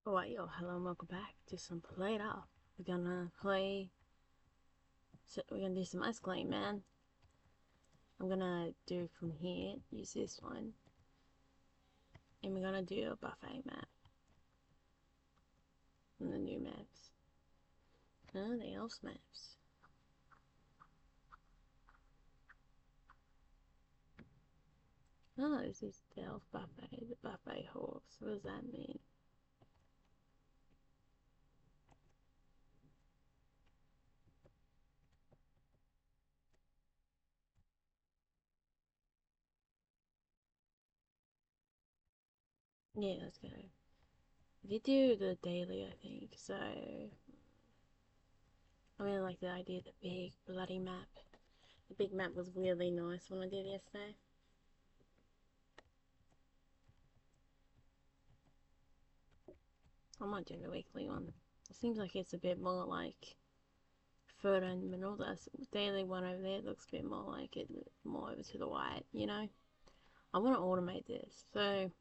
Alright, yo, hello and welcome back to some PlateUp. We're gonna play. So we're gonna do some ice cream, man. I'm gonna do from here, use this one, and we're gonna do a buffet map from the new maps. No, the elves maps. Oh, this is the elf buffet, the buffet horse. What does that mean? Yeah, let's go. We do the daily, I think, so I really like the idea of the big bloody map. The big map was really nice when I did it yesterday. I might do the weekly one. It seems like it's a bit more like photo and mineral. That daily one over there looks a bit more like it, more over to the white, you know? I want to automate this, so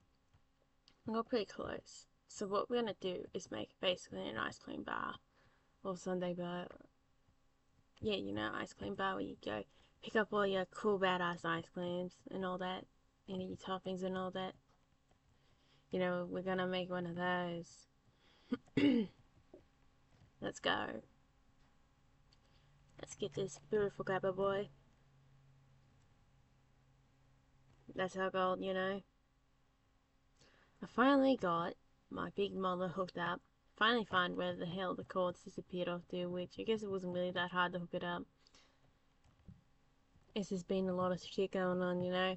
I got pretty close. So what we're going to do is make basically an ice cream bar or sundae bar. Yeah, you know, ice cream bar where you go pick up all your cool badass ice creams and all that, and your toppings and all that. You know, we're going to make one of those. Let's go. Let's get this beautiful grabber boy. That's our goal, you know. I finally got my big mother hooked up. Finally found where the hell the cords disappeared off to, which I guess it wasn't really that hard to hook it up. It's just been a lot of shit going on, you know.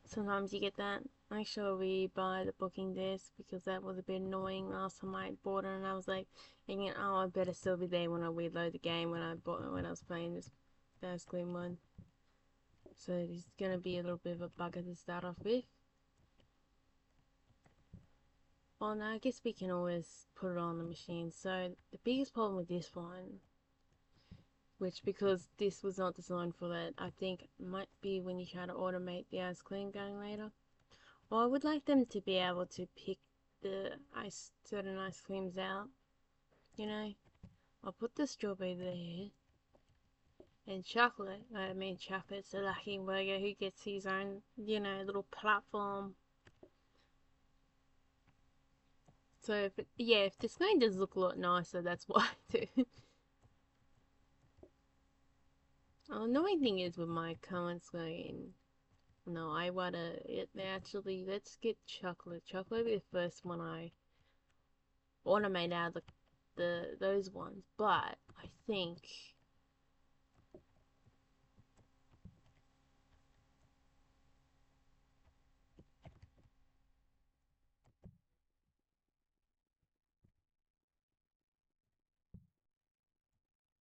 Sometimes you get that. Make sure we buy the booking disc because that was a bit annoying last time I bought it, and I was like thinking, oh, I better still be there when I reload the game when I was playing this Bass Queen one. So it's gonna be a little bit of a bugger to start off with. Well, no, I guess we can always put it on the machine. So the biggest problem with this one, which because this was not designed for that, I think might be when you try to automate the ice cream going later. Well, I would like them to be able to pick the certain ice creams out, you know. I'll put the strawberry there. And chocolate, I mean chocolate's the lucky burger who gets his own, you know, little platform. So if yeah, if the screen does look a lot nicer, that's why too. Oh, annoying thing is with my current screen. No, I wanna it actually. Let's get chocolate. Chocolate will be the first one I automate out of the those ones. But I think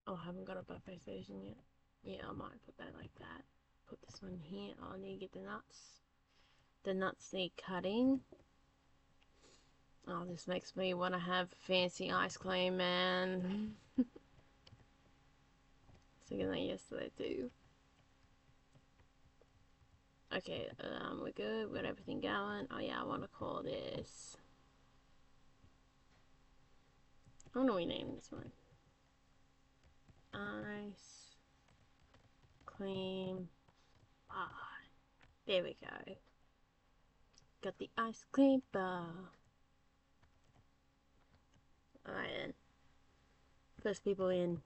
oh, I haven't got a buffet station yet. Yeah, I might put that like that. Put this one here. I'll need to get the nuts. The nuts need cutting. Oh, this makes me want to have fancy ice cream, man. Thinking that yesterday too. Okay, we're good. We got everything going. Oh yeah, I want to call this. How do we name this one? Ice cream bar. There we go. Got the ice cream bar. Alright then. First people in.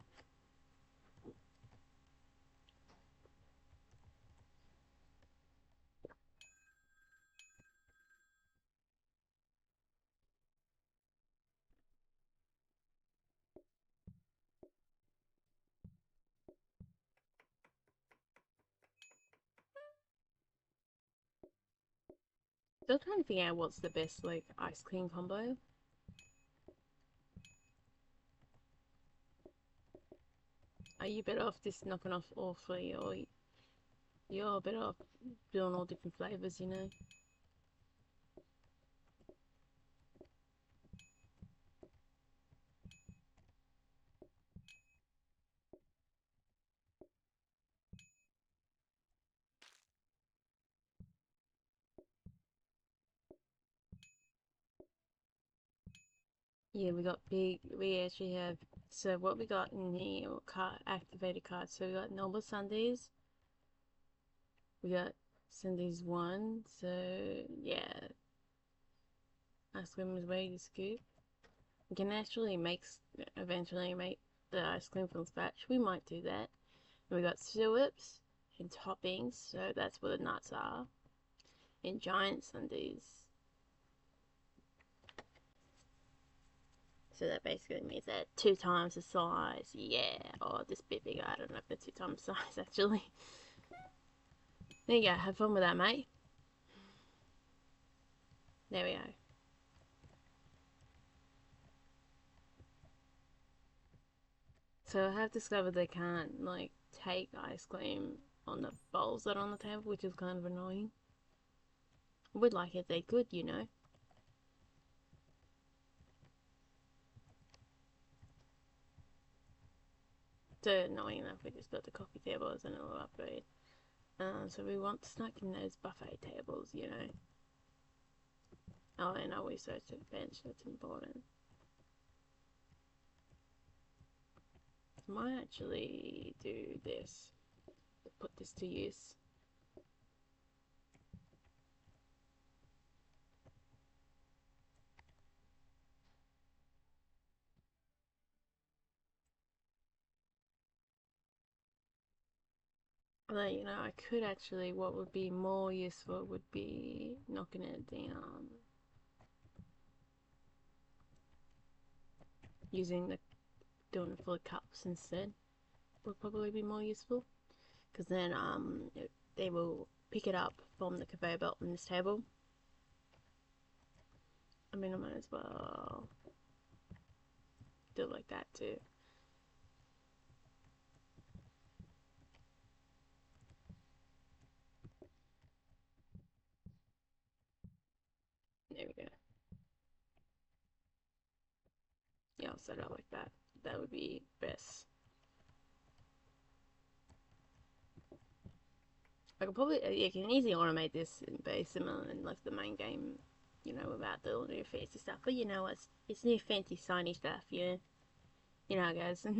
Still trying to figure out what's the best like ice cream combo. Are you better off just knocking off all three, or you're better off doing all different flavors, you know? Yeah, we got big. We actually have. So what we got in here? Card activated cards. So we got normal Sundays. We got Sundays one. So yeah, ice cream is ready to scoop. We can actually eventually make the ice cream from scratch. We might do that. And we got syrups and toppings. So that's what the nuts are. And giant sundaes. So that basically means that 2 times the size. Yeah, or this bit bigger. I don't know if they're 2 times the size actually. There you go. Have fun with that, mate. There we go. So I have discovered they can't like take ice cream on the bowls that are on the table, which is kind of annoying. I would like it they could, you know. So annoying enough, we just got the coffee table as a little upgrade. So we want to snack in those buffet tables, you know. Oh, and always search the bench. That's important. I might actually do this. Put this to use. Although, you know, I could actually, what would be more useful would be knocking it down. Using the, doing it for the cups instead would probably be more useful. Because then they will pick it up from the conveyor belt on this table. I mean, I might as well do it like that too. There we go. Yeah, I'll set it up like that. That would be best. I could probably, you can easily automate this and be similar in like the main game, you know, without the new fancy stuff. But you know, it's new fancy shiny stuff, yeah. You know how it goes. There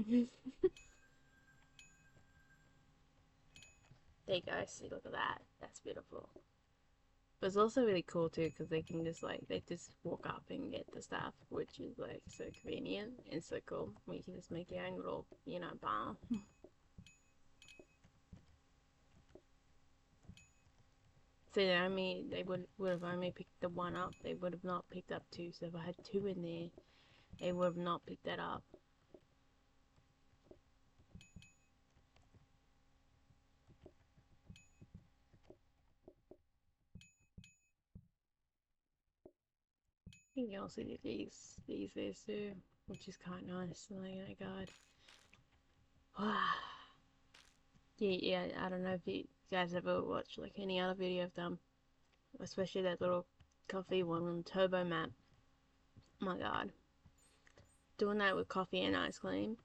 you go. See, look at that. That's beautiful. But it's also really cool too because they can just like they just walk up and get the stuff, which is like so convenient and so cool. Where you can just make your own little, you know, bar. So they would have only picked the one up. They would have not picked up two. So if I had two in there, they would have not picked that up. You can also do these there too, which is quite nice. Like, oh my god. Yeah, yeah. I don't know if you guys ever watched like any other video of them, especially that little coffee one on Turbo Map. Oh my god, doing that with coffee and ice cream,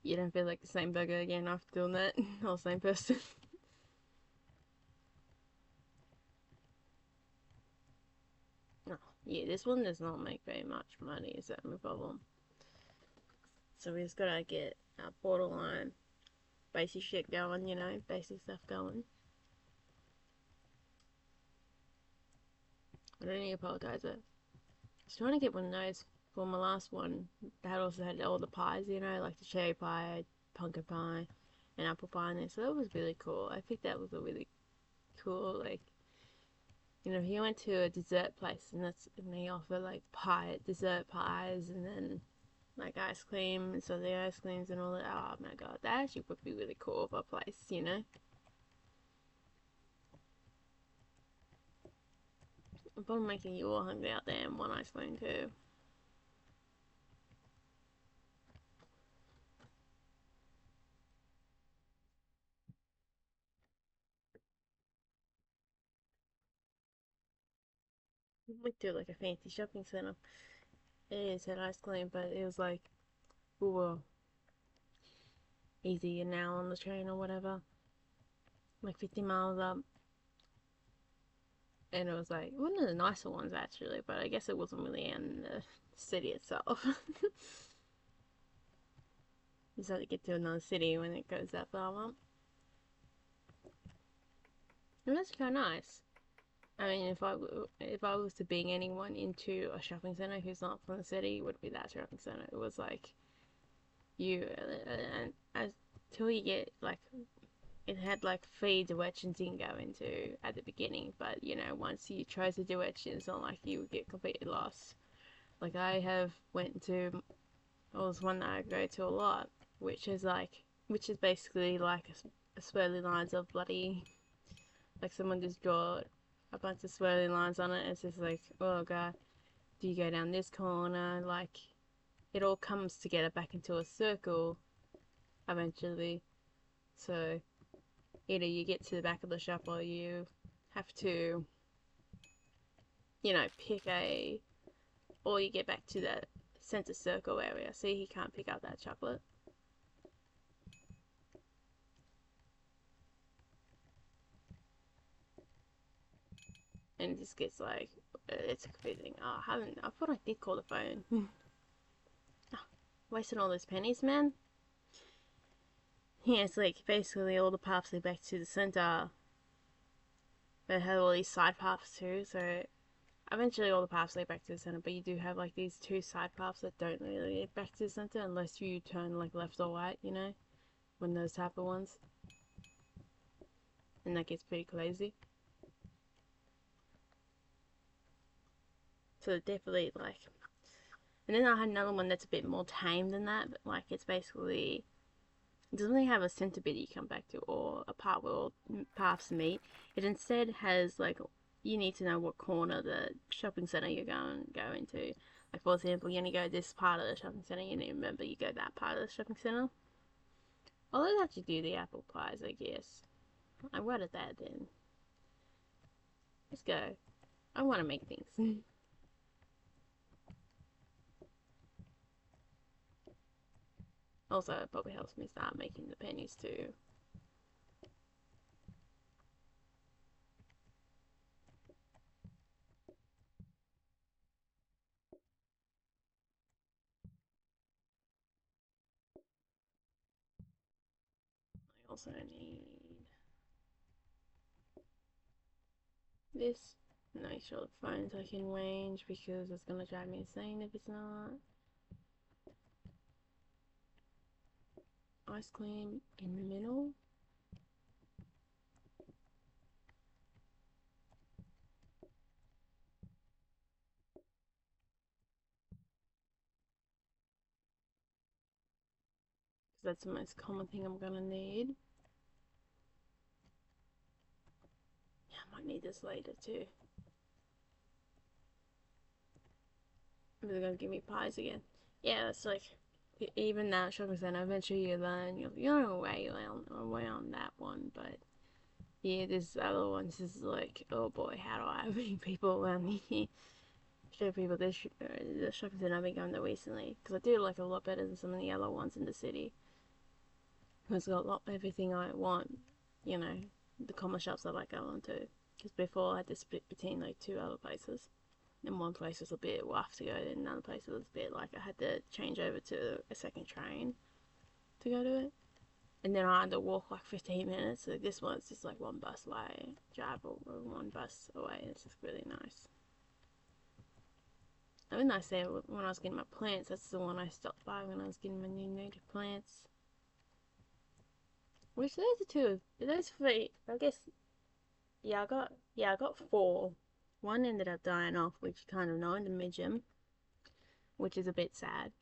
you don't feel like the same burger again after doing that, or same person. No, yeah, this one does not make very much money, is that my problem? So we just gotta get our borderline basic shit going, you know, basic stuff going. I don't need to apologize, but I was trying to get one of those for my last one that also had all the pies, you know, like the cherry pie, pumpkin pie, and apple pie in there. So that was really cool. I think that was a really cool, like, you know, he went to a dessert place and they offer like dessert pies, and then like ice cream, and so the ice creams and all that. Oh my god, that actually would be really cool for a place, you know. I'm probably making you all hungry out there and want ice cream too. We went to like a fancy shopping center. It is had ice cream, but it was like we were easy an hour on the train or whatever, like 50 miles up. and it was like one of the nicer ones actually, but I guess it wasn't really in the city itself. You just have to get to another city when it goes that far up. And that's kind of nice. I mean, if I was to bring anyone into a shopping center who's not from the city, it would be that shopping center. It was like you, until you get like it had like three directions you can go into at the beginning, but you know once you try to do it, it's not like you would get completely lost. Like I have went to, well, there's one that I go to a lot, which is basically like a swirly lines of bloody, like someone just draw a bunch of swirly lines on it. It's just like, oh god, do you go down this corner? Like it all comes together back into a circle eventually. So either you get to the back of the shop or you have to, you know, or you get back to that center circle area. See, he can't pick up that chocolate. And it just gets like, it's confusing. Oh, I thought I did call the phone. Oh, wasting all those pennies, man. Yeah, it's like basically all the paths lead back to the center. But it had all these side paths too, so eventually all the paths lead back to the center, but you do have like these two side paths that don't really lead back to the center unless you turn like left or right, you know, when those type of ones. And that gets pretty crazy. So definitely like, and then I had another one that's a bit more tame than that, but like it's basically, it doesn't really have a center bit you come back to or a part where all paths meet. It instead has like, you need to know what corner the shopping center you're going to go into. Like for example, you only go this part of the shopping center, you need to remember you go that part of the shopping center. Although that should do the apple pies, I guess. I wanted that then. Let's go. I want to make things. Also, it probably helps me start making the pennies too. I also need this. Make sure the phone's like in range because it's gonna drive me insane if it's not. Ice cream in the middle. Because that's the most common thing I'm gonna need. Yeah, I might need this later too. Maybe they're gonna give me pies again. Yeah, it's like even that shopping center. Eventually, you learn you're around that one, but yeah, this other ones is like, oh boy, how do I bring people around here? Show people this the shopping center I've been going to recently because I do like a lot better than some of the other ones in the city. It's got a lot everything I want, you know, the common shops I like going to. Because before I had to split between like two other places. And one place was a bit rough to go to, and another place was a bit like I had to change over to a second train to go to it. And then I had to walk like 15 minutes. So this one's just like one bus away, drive or one bus away. It's just really nice. I mean, I say when I was getting my plants, that's the one I stopped by when I was getting my new native plants. Which those are two, those three, I guess. I got four. One ended up dying off, which you kind of know in the medium, which is a bit sad.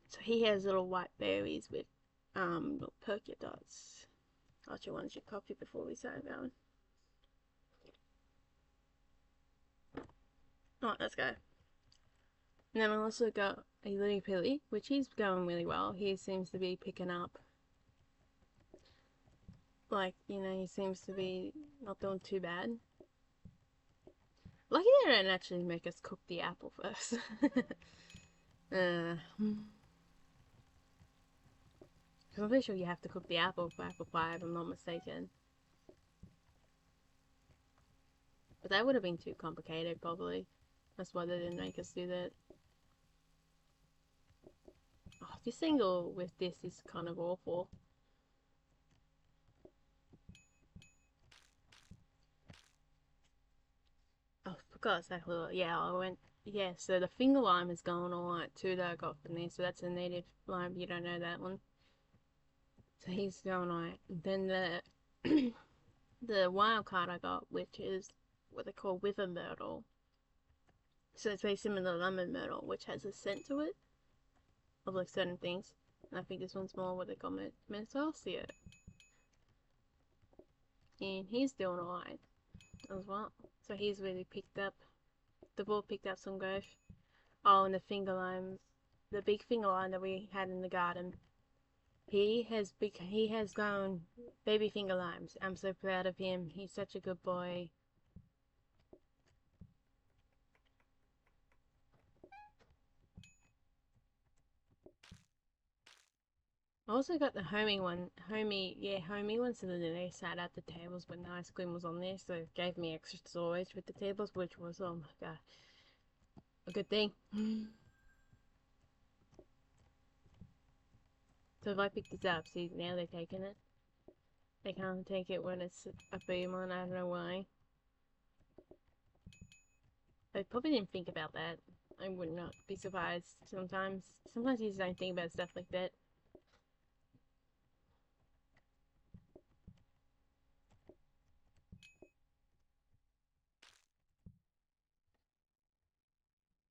So he has little white berries with little polka dots. Archie wants your coffee before we start going. Alright, let's go. And then I also got a little pilly, which he's going really well. He seems to be picking up. Like, you know, he seems to be not doing too bad. Lucky they didn't actually make us cook the apple first. Because I'm pretty sure you have to cook the apple for apple pie, if I'm not mistaken. But that would have been too complicated, probably. That's why they didn't make us do that. Oh, this angle with this is kind of awful. Oh, I forgot exactly what. Yeah, I went. Yeah, so the finger lime is going alright too that I got from there. So that's a native lime. You don't know that one. So he's going alright. Then the wild card I got, which is what they call wither myrtle. So it's very similar to lemon myrtle, which has a scent to it of like certain things. And I think this one's more what they call Mensalcia. And he's doing alright as well. So he's really picked up. They've all picked up some growth. Oh, and the finger limes, the big finger lime that we had in the garden. He has grown baby finger limes. I'm so proud of him. He's such a good boy. I also got the homey ones so that they sat at the tables when the ice cream was on there, so it gave me extra storage with the tables, which was, oh my god, a good thing. So if I pick this up, see, now they're taking it. They can't take it when it's a boom on, I don't know why. I probably didn't think about that. I would not be surprised sometimes. Sometimes you just don't think about stuff like that.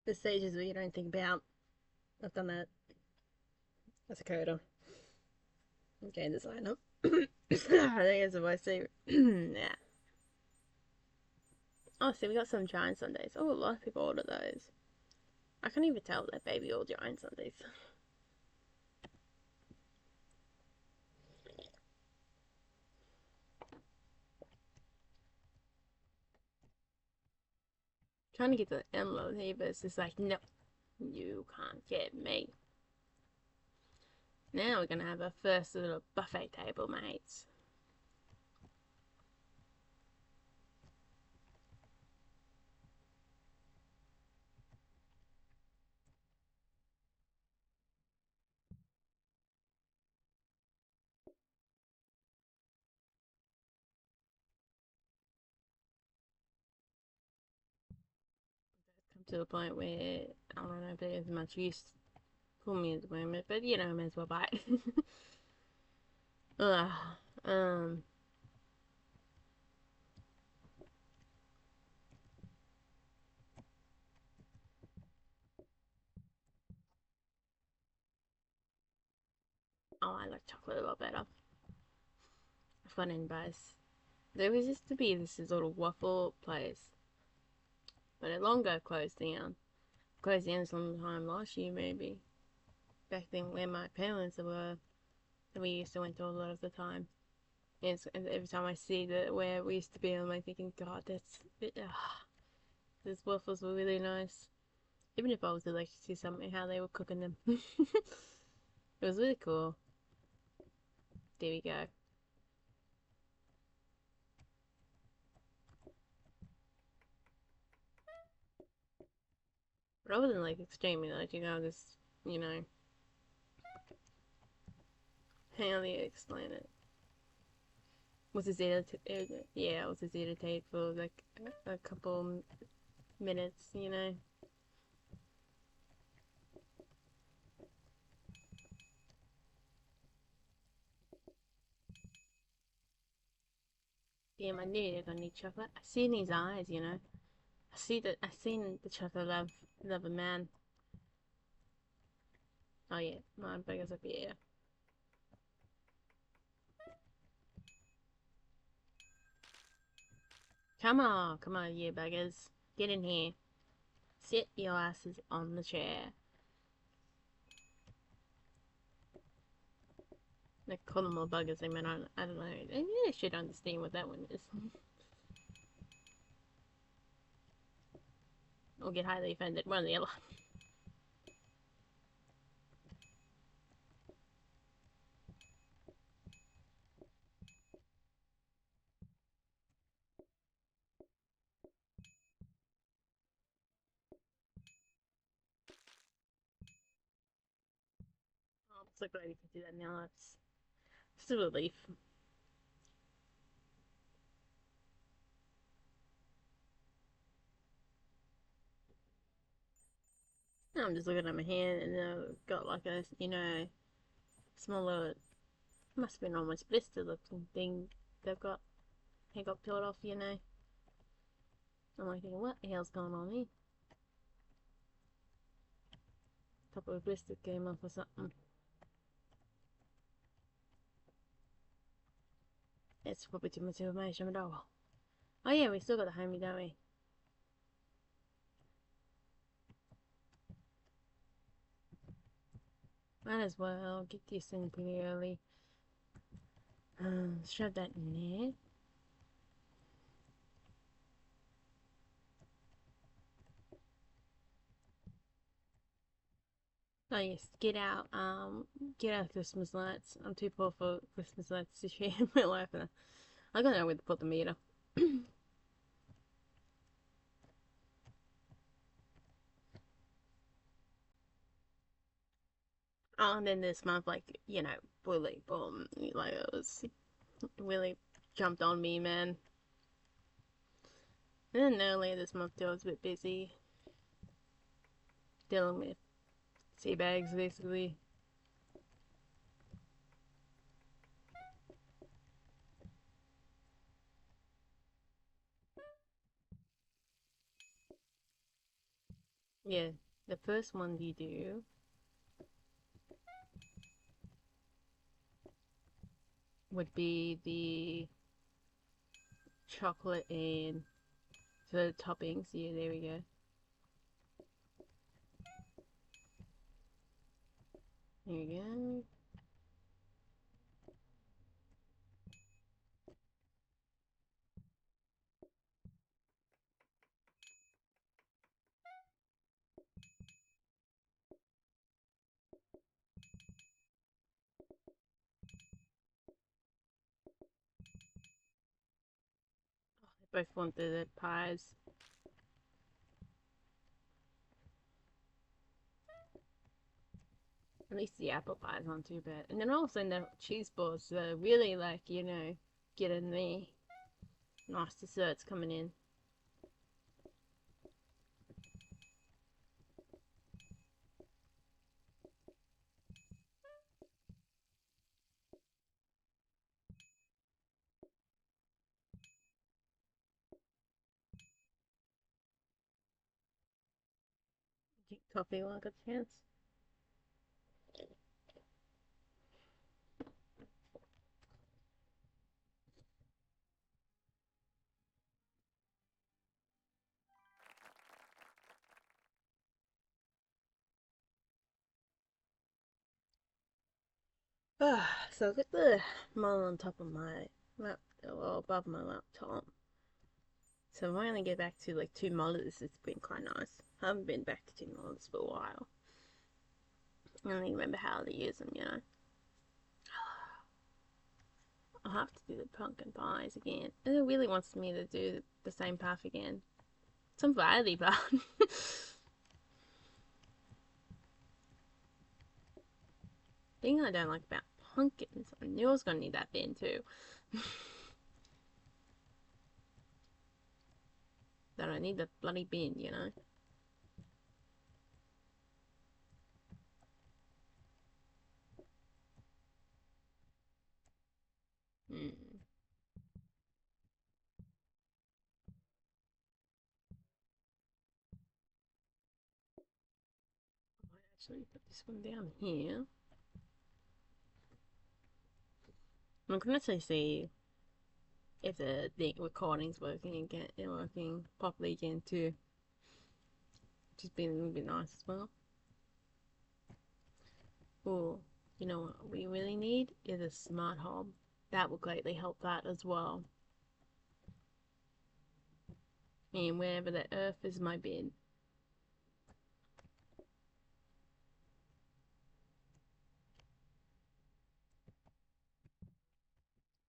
The stages where you don't think about. I've done that. That's a coda. Okay, this lineup. I think it's my favorite. Yeah. Oh, see, we got some giant sundaes. Oh, a lot of people order those. I can't even tell that baby or giant sundaes. Trying to get the envelope here, but it's just like, no, you can't get me. Now we're gonna have our first little buffet table, mates. Come to a point where I don't know if there's much use for me at the moment, but you know, I may as well buy it. Ugh. Um. Oh, I like chocolate a lot better. Fun and buzz. There was used to be this little waffle place, but it long ago closed down. Closed down sometime last year, maybe. Back then, where my parents were, that we used to went to a lot of the time. And every time I see the where we used to be, I'm like thinking, God, these waffles were really nice. Even if I was allergic to something, how they were cooking them, it was really cool. There we go. But I wasn't like extremely allergic. I was just, you know, how do you explain it? Was just irritated. Yeah, I was just irritated for like a couple minutes, you know. Damn, I knew I need chocolate. I see in his eyes, you know. I see that. I seen the chocolate love a man. Oh yeah, my burgers up here. Come on, you buggers. Get in here. Sit your asses on the chair. They call them all buggers. I mean, I don't know. Maybe they should understand what that one is. Or get highly offended. One or the other. so glad you can do that now. It's just a relief. I'm just looking at my hand and I've got like a, smaller, must have been almost blister looking thing they've got. He got peeled off. I'm like thinking, what the hell's going on here? Top of a blister came off or something. It's probably too much information, but oh well. Oh yeah, we still got the homie, don't we? Might as well get this in pretty early. Shove that in there. Oh yes, get out Christmas lights. I'm too poor for Christmas lights this year in my life, and I don't know where to put the meter. Oh, and then this month, like, bully, boom, like it was really jumped on me, man. And then earlier this month, too, I was a bit busy dealing with sea bags, basically. Yeah, the first one you do would be the chocolate and the toppings. Yeah, there we go. There we go. Both want the pies. At least the apple pie's not too bad. And then also the cheese balls, really like, getting the nice desserts coming in. Get coffee while I got the chance. So I got the model on top of my lap, well, above my laptop. So if I only get back to like 2 molars, it's been quite nice. I haven't been back to 2 molars for a while. I only remember how to use them. I'll have to do the pumpkin pies again. It really wants me to do the same path again. Some variety, but thing I don't like about pumpkins, I knew I was gonna need that bin too. That I need the bloody bin. Hmm. I might actually put this one down here. I'm gonna actually see if the recording's working again, working properly again too. Which has been a little bit nice as well. Oh, you know what we really need is a smart hob. That will greatly help that as well. And wherever the earth is my bin.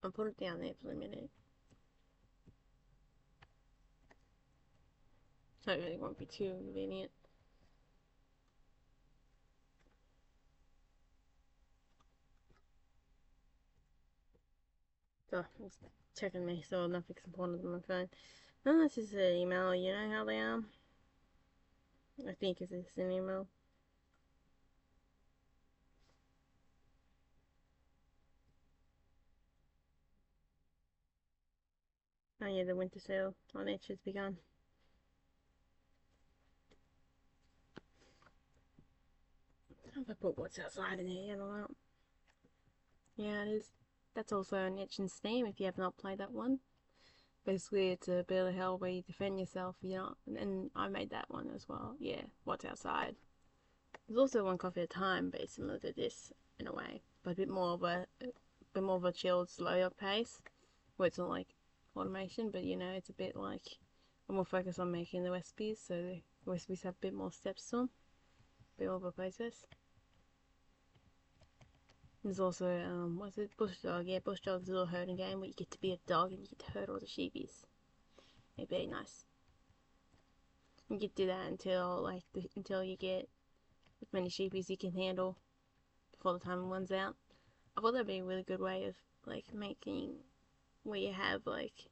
I'll put it down there for a minute. So it really won't be too convenient. Oh, it's checking me, so nothing's important on my phone. Unless it's an email, you know how they are. I think it's an email. Oh yeah, the winter sale on Itch has begun. If I put what's outside in here, yeah, it is. That's also an Itch in Steam if you have not played that one. Basically, it's a bit of hell where you defend yourself, you know, and I made that one as well. Yeah, what's outside. There's also one coffee at a time, but it's similar to this in a way, but a bit more of a chilled, slower pace, where it's not like automation, but you know, it's a bit like I'm more focused on making the recipes, so the recipes have a bit more steps to them, a bit more of a process. There's also what's it, Bush Dog? Yeah, Bush Dog's a little herding game where you get to be a dog and you get to herd all the sheepies. It's very nice. You get to do that until you get as many sheepies you can handle before the time runs out. I thought that'd be a really good way of like making where you have like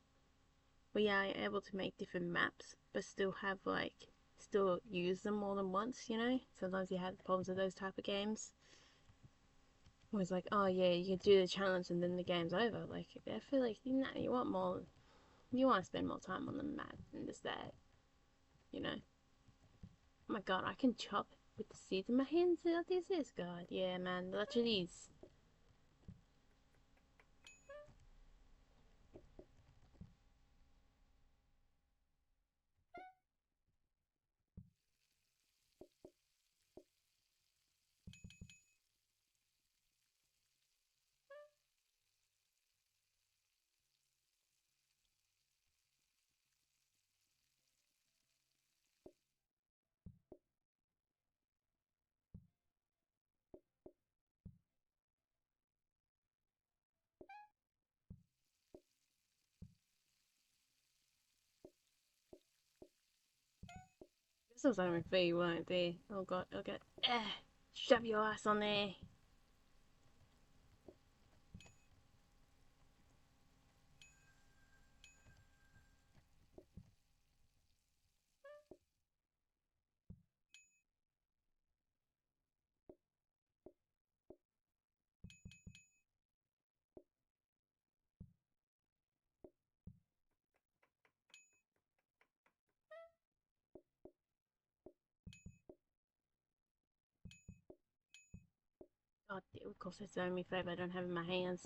where you're able to make different maps but still have like still use them more than once, you know? Sometimes you have problems with those type of games. Where it's like, oh yeah, you can do the challenge and then the game's over. Like I feel like you want more, you want to spend more time on the map than just that, you know? Oh my god, I can chop with the seeds in my hands. What is this, God? Yeah, man, that's what it is. This was only for you, weren't there? Oh god, okay. Shove your ass on there. God, of course it's the only flavor I don't have in my hands.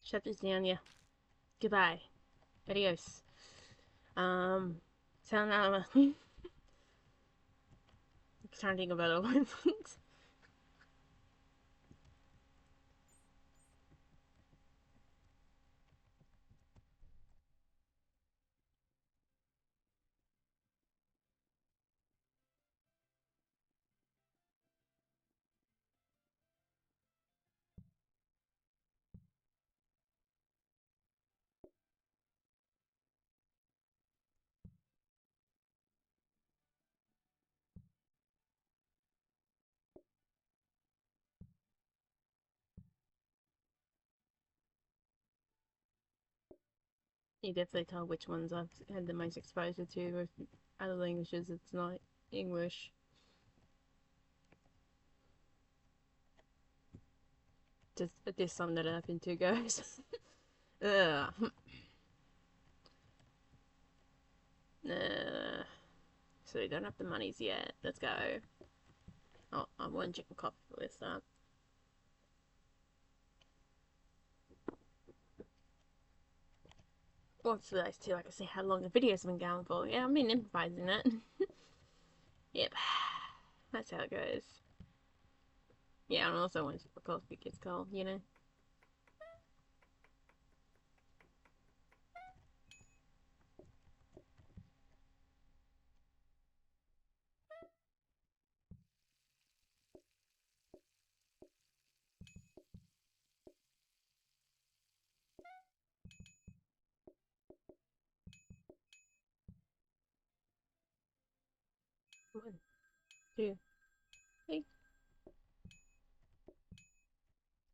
Shut this down, yeah. Goodbye. Adios. Sayonara. I'm trying to think of other ones. You definitely tell which ones I've had the most exposure to with other languages. It's not English. Just there's some that I've been two goes. Ugh. So we don't have the monies yet. Let's go. Oh, I want chicken coffee for this start. What's for those two? I can see how long the video's been going for. Yeah, I've been improvising it. Yep. That's how it goes. Yeah, and also want chicken coffee gets cold, you know? 2, 3.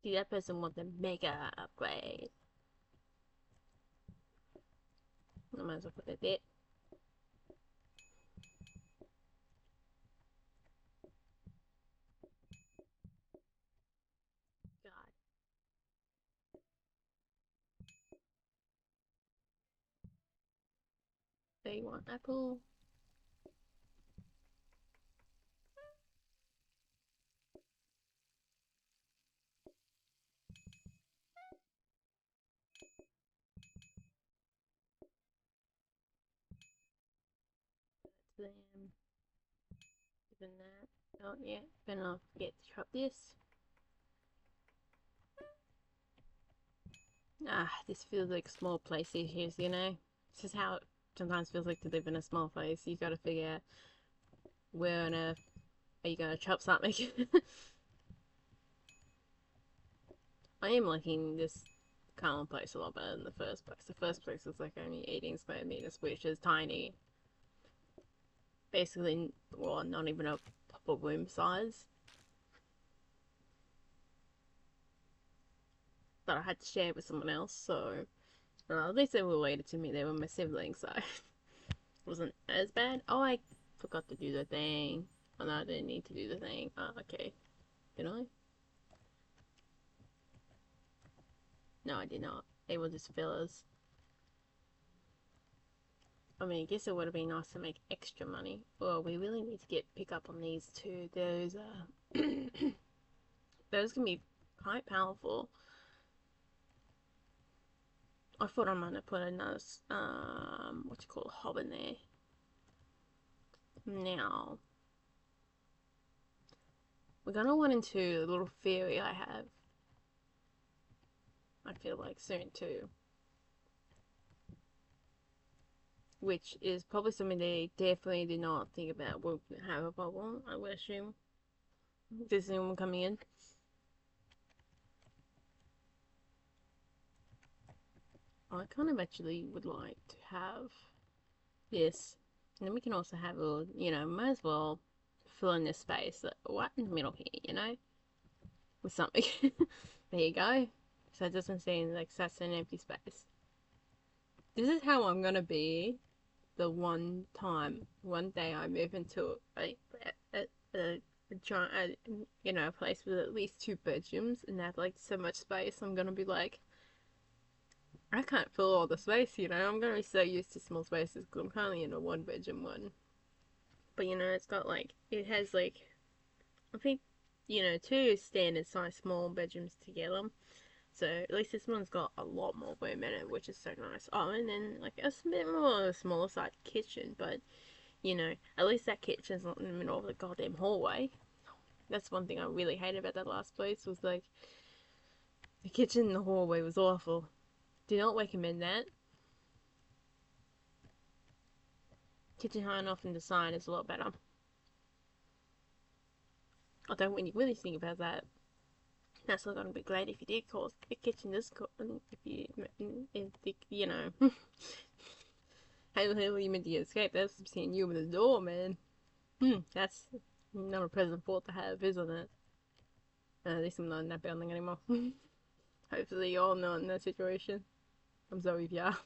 See, that person wants a mega upgrade. I might as well put it there. God. They want apple. Them. Even that. Oh yeah, better not forget to chop this. Ah, this feels like small place issues, you know? This is how it sometimes feels like to live in a small place. You gotta figure out where on earth are you gonna chop something. I am liking this calm place a lot better than the first place. The first place was like only 18 square meters, which is tiny. Basically, well, not even a proper room size. But I had to share with someone else, so well, at least they were related to me. They were my siblings, so it wasn't as bad. Oh, I forgot to do the thing. Oh no, I didn't need to do the thing. Oh, okay. Did I? No, I did not. They were just fillers. I mean, I guess it would have been nice to make extra money. Well, we really need to get pick up on these two. Those can be quite powerful. I thought I might have put another what you call hob in there. Now we're gonna run into a little theory I have. I feel like soon too, which is probably something they definitely did not think about. Will have a problem, I would assume. There's anyone coming in. I kind of actually would like to have this. And then we can also have a, might as well fill in this space right in the middle here, with something. There you go. So it doesn't seem like such an empty space. This is how I'm gonna be the one day I move into a giant, a place with at least 2 bedrooms and have like so much space. I'm gonna be like, I can't fill all the space, I'm gonna be so used to small spaces because I'm currently in a 1 bedroom one. But it's got like, it has like, I think, 2 standard size small bedrooms together. So at least this one's got a lot more room in it, which is so nice. Oh, and then like a bit more of a smaller side kitchen, but at least that kitchen's not in the middle of the goddamn hallway. That's one thing I really hated about that last place was like the kitchen in the hallway was awful. Do not recommend that. Kitchen high enough in the sign is a lot better. Although when you really think about that, that's not gonna be great if you did cause the kitchen this if how the hell are you meant to get escape? That's seeing you with the door, man. That's not a pleasant thought to have, isn't it? At least I'm not in that building anymore. Hopefully you're not in that situation. I'm sorry if you are.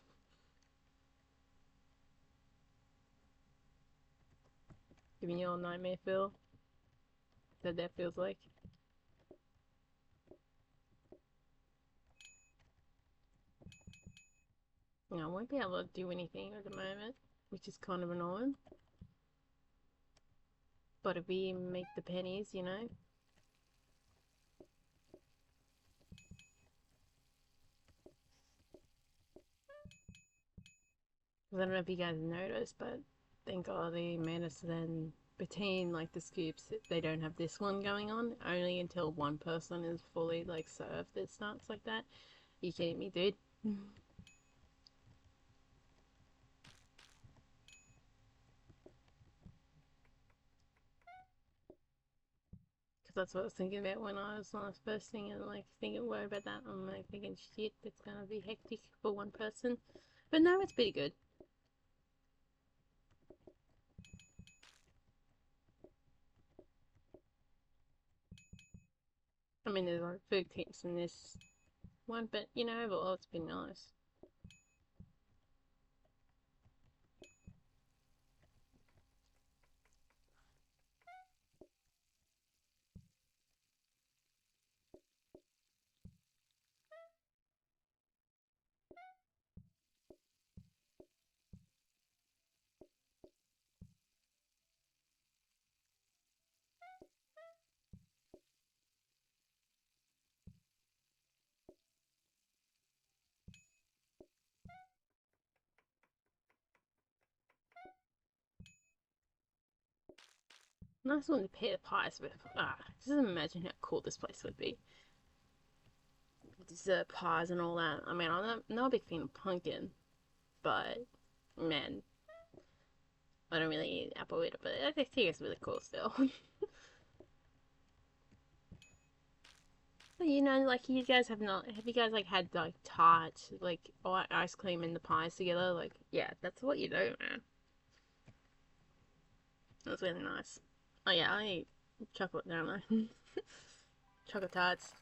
Giving you a nightmare feel. That feels like. I won't be able to do anything at the moment, which is kind of annoying. But if we make the pennies, I don't know if you guys noticed, but thank God they managed to then between like the scoops, they don't have this one going on. Only until one person is fully like served, it starts like that. You kidding me, dude? Because that's what I was thinking about when I was first thing and like thinking worry about that. I'm like thinking shit, it's gonna be hectic for one person. But no, it's pretty good. I mean, there's like food tips in this one, but you know, overall it's been nice. Nice one to pair the pies with. Just imagine how cool this place would be. Dessert pies and all that. I mean, I'm not a big fan of pumpkin, but man, I don't really eat apple either. But I think it's really cool still. But you know, like you guys have you guys like had like tarts, like or ice cream and the pies together? Like, yeah, that's what you do, man. It was really nice. Oh yeah, I eat chocolate now. Chocolate tarts.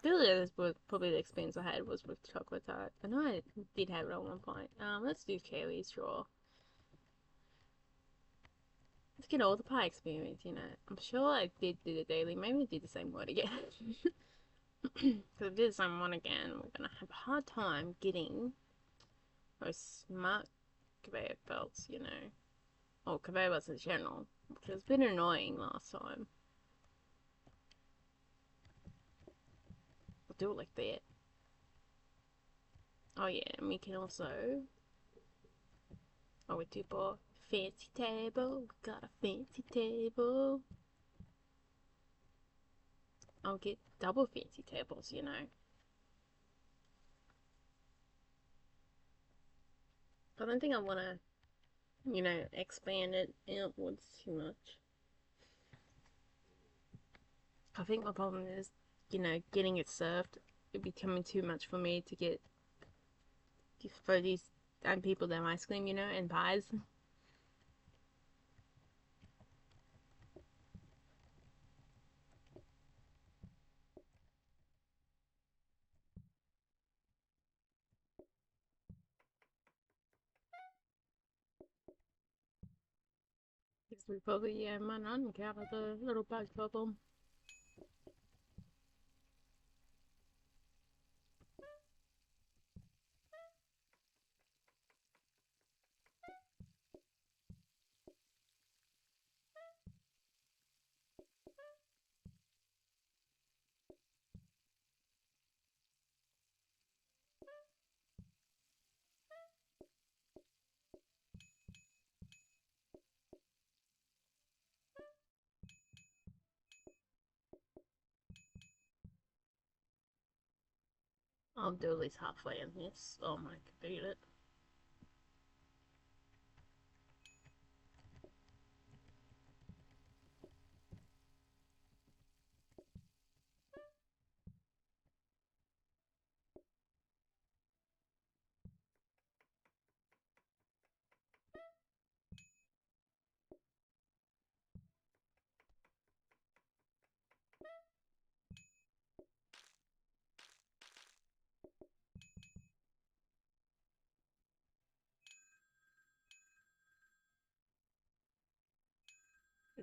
Really, that was probably the experience I had was with chocolate tart. I know I did have it at one point. Let's do Kaylee's, sure. Let's get all the pie experience, you know. I'm sure I did do the daily. Maybe I did the same one again. Because if I did the same one again, we're gonna have a hard time getting those smart conveyor belts, you know. Or conveyor belts in general. Which was a bit annoying last time. We'll do it like that. Oh yeah, and we can also... Oh, we do for fancy table. We got a fancy table. I'll get double fancy tables, you know. I don't think I want to, you know, expand it outwards too much. I think my problem is, you know, getting it served. It'd becoming too much for me to get for these people them ice cream, you know, and pies. Because we probably might not encounter the little bug problem. I'll do at least halfway in this. Oh my, beat it.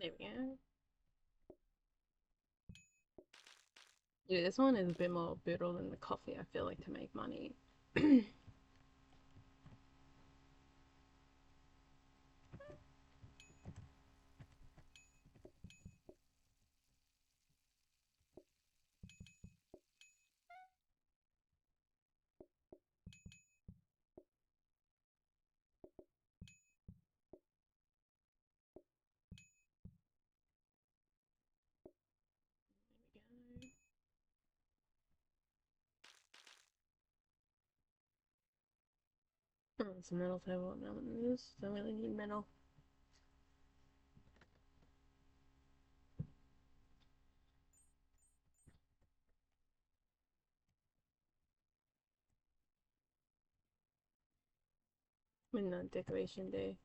There we go. Yeah, this one is a bit more brutal than the coffee, I feel like, to make money. There we go. Oh, it's a metal table. No one is. Don't really need metal. Midnight decoration day.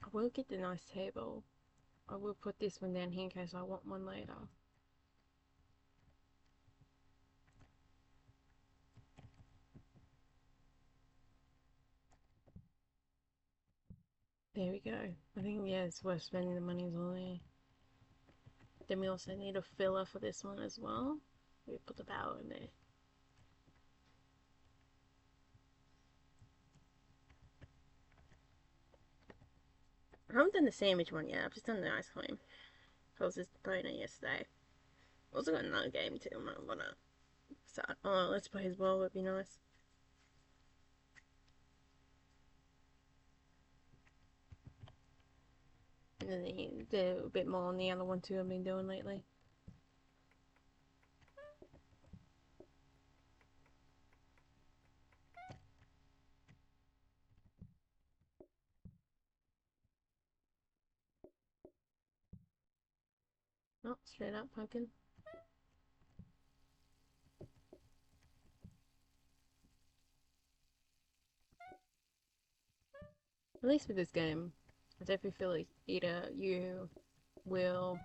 I will get the nice table. I will put this one down here in case I want one later. There we go. I think, yeah, it's worth spending the money on there. Then we also need a filler for this one as well. We put the barrel in there. I haven't done the sandwich one yet. I've just done the ice cream. I was just playing it yesterday. Also got another game too. I might wanna start. Oh, let's play as well. Would be nice. And then the a bit more on the other one too. I've been doing lately. Oh, straight up pumpkin. At least with this game, I definitely feel like either you will,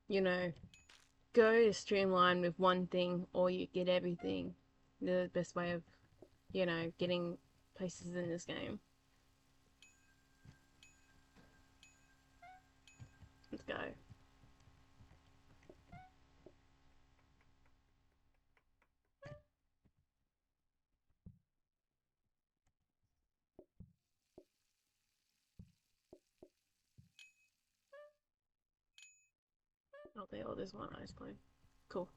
you know, go to streamline with one thing or you get everything. The best way of, you know, getting places in this game. Let's go. Oh, they all just want ice cream. Cool.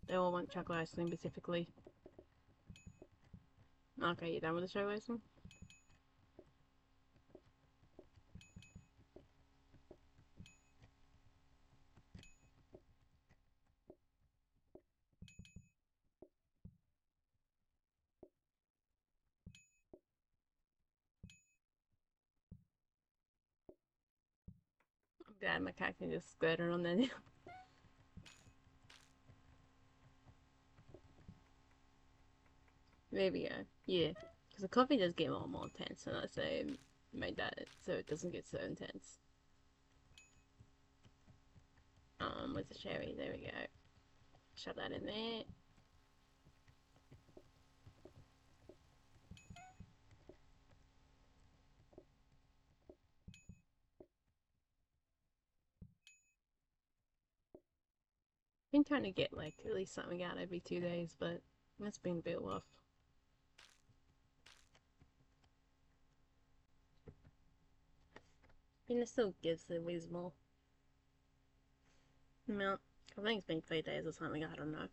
They all want chocolate ice cream specifically. Okay, you done with the chocolate ice cream? I'm glad my cat can just squirt on there. There we go. Yeah. Because the coffee does get more intense, and I say made that so it doesn't get so intense. With the cherry, there we go. Shove that in there. Been trying to get like at least something out every 2 days, but that's been a bit rough. I mean, it still gives the reasonable amount. I think it's been 3 days or something, I don't know.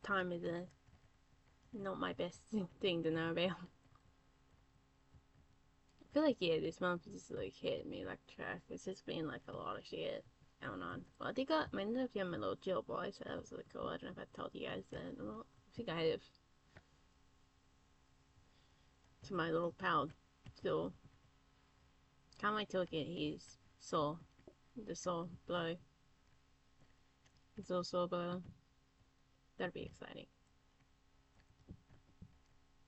Time is not my best thing to know about. I feel like, yeah, this month just like hit me like track. It's just been like a lot of shit going on. Well, I ended up getting my little jail boy, so that was really cool. I don't know if I told you guys that or not. I think I have. To my little pal, still. Can't wait till I get his saw. The saw blow. His little saw blow. That'd be exciting.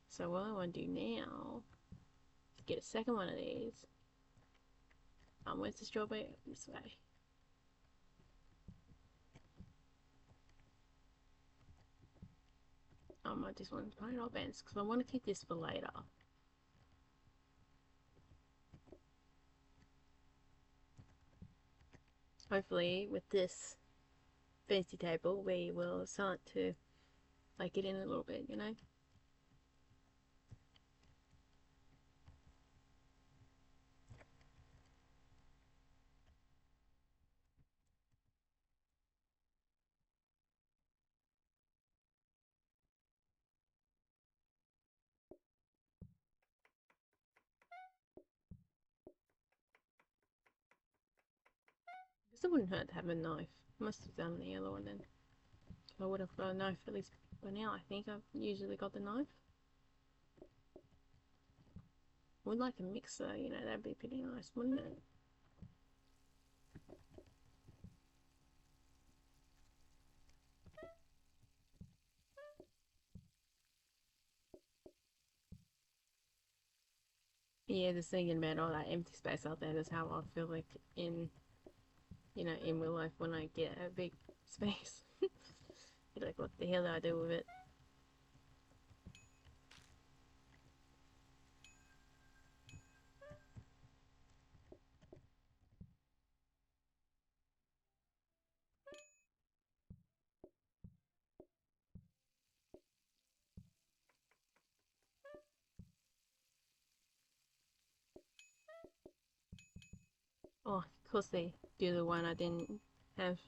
So what I want to do now is get a second one of these. Where's the strawberry? This way. I just want to put it all bends because I want to keep this for later. Hopefully with this fancy table we will start to like it in a little bit, you know? Because it wouldn't hurt to have a knife. Must have done the other one then. I would have got a knife at least by now. I think I've usually got the knife. Would like a mixer, you know, that'd be pretty nice, wouldn't it? Yeah, just thinking about all that empty space out there is how I feel like in, in real life when I get a big space. You're like, what the hell do I do with it? Oh, of course they do the one I didn't have.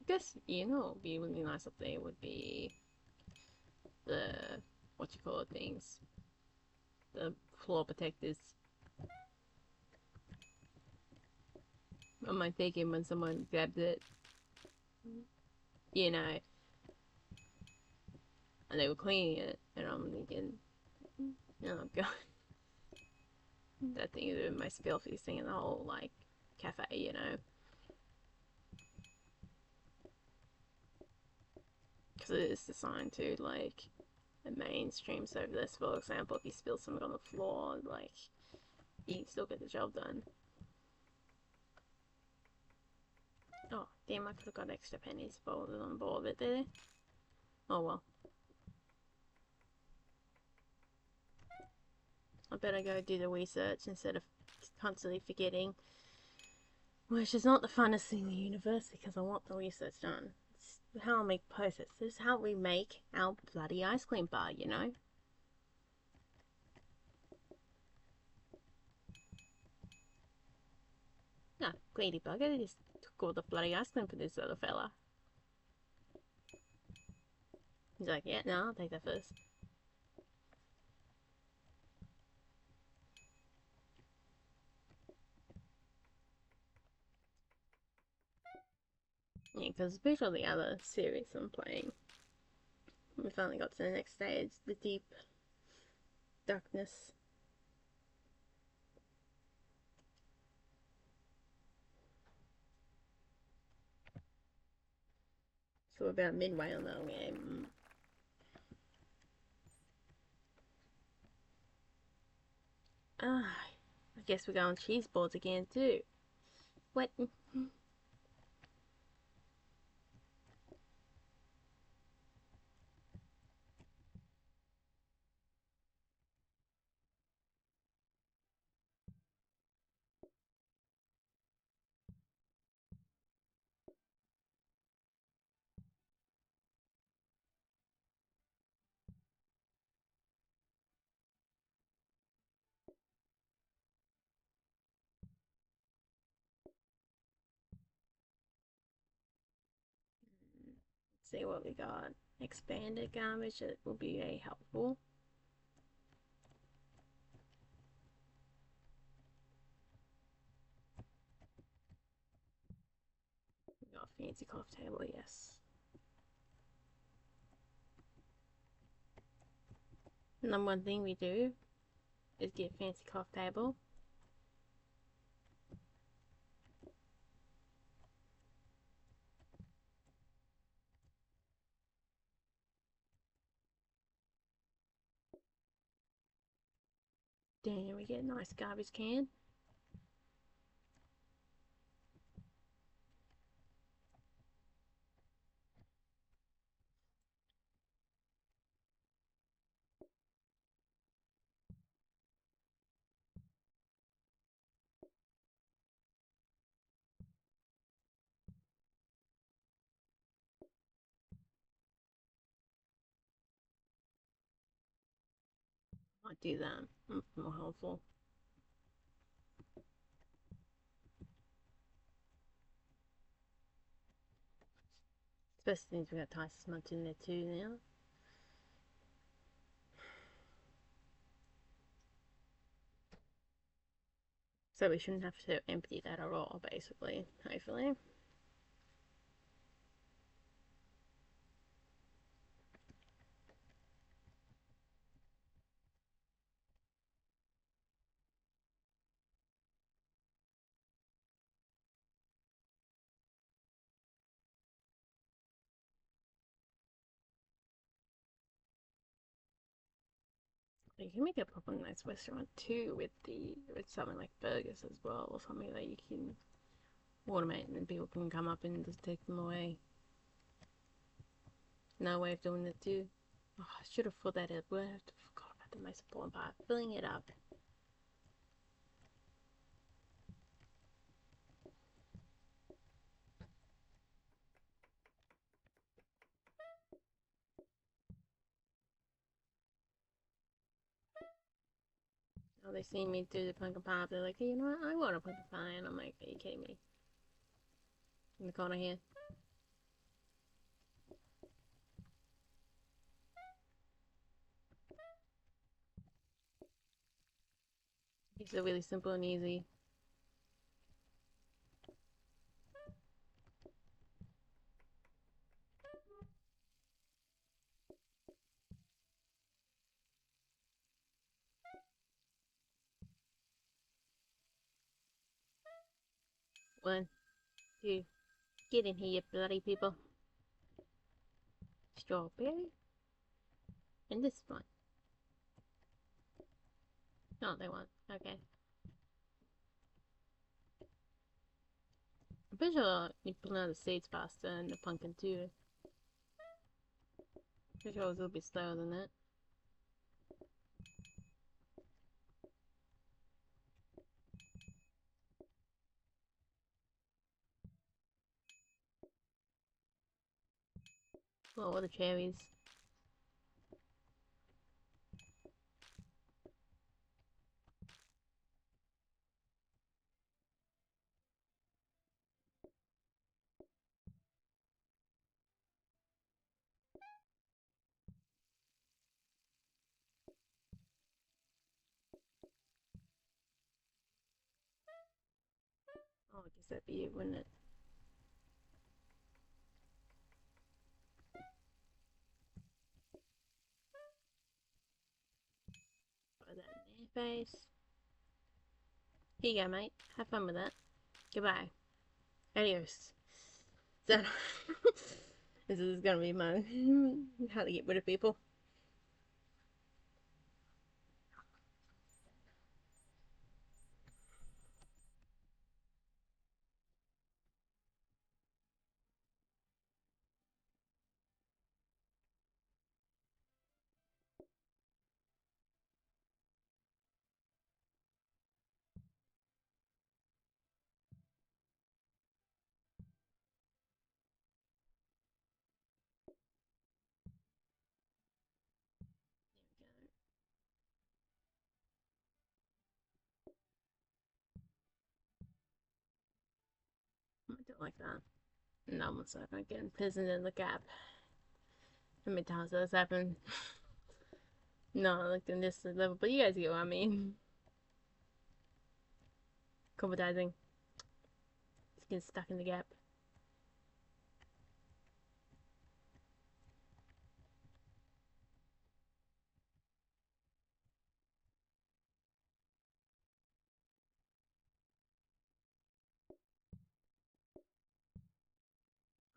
I guess, what would be really nice up there would be the, what you call it, things. The floor protectors. Am I thinking when someone grabs it, you know, and they were cleaning it, and I'm thinking, oh god, that thing is the most filthiest thing in the whole, like, cafe. Because it is designed to, like, a mainstream service. For example, if you spill something on the floor, like, you can still get the job done. Oh, damn, I could have got extra pennies bolted on board it there. Oh well. I better go do the research instead of constantly forgetting. Which is not the funnest thing in the universe because I want the research done. It's how I make post-its. This is how we make our bloody ice cream bar. No, greedy bugger, just took all the bloody ice cream for this other fella. He's like, yeah, no, I'll take that first. Yeah, because especially the other series I'm playing, we finally got to the next stage, the deep darkness. So we're about midway on that game. Ah, I guess we're going cheese boards again too. What? See what we got. Expanded garbage, it will be very helpful. We got a fancy coffee table, yes. Number one thing we do is get a fancy coffee table. Then we get a nice garbage can. Might do that. More helpful. Especially since we got twice as much in there too now. So we shouldn't have to empty that at all, basically, hopefully. You can make a proper nice restaurant too with something like burgers as well, or something that you can automate and then people can come up and just take them away. No way of doing it too. Oh, I should have thought that out. I forgot about the most important part, filling it up. Oh, they see me do the pumpkin pie. They're like, hey, you know what? I want a pumpkin pie, and I'm like, are you kidding me? In the corner here. It's really simple and easy. One, two, get in here, you bloody people. Strawberry, and this one. No, they won't. Okay. I'm pretty sure you put out the seeds faster and the pumpkin too. Pretty sure it was a little bit slower than that. Well, what are the cherries? Oh, I guess that'd be it, wouldn't it? Put that in their face. Here you go, mate. Have fun with that. Goodbye. Adios. So, this is gonna be my how to get rid of people. I don't like that. No, I'm sorry, I'm getting imprisoned in the gap. How many times has this happened? No, like in this level, but you guys get what I mean. Traumatizing. Just getting stuck in the gap.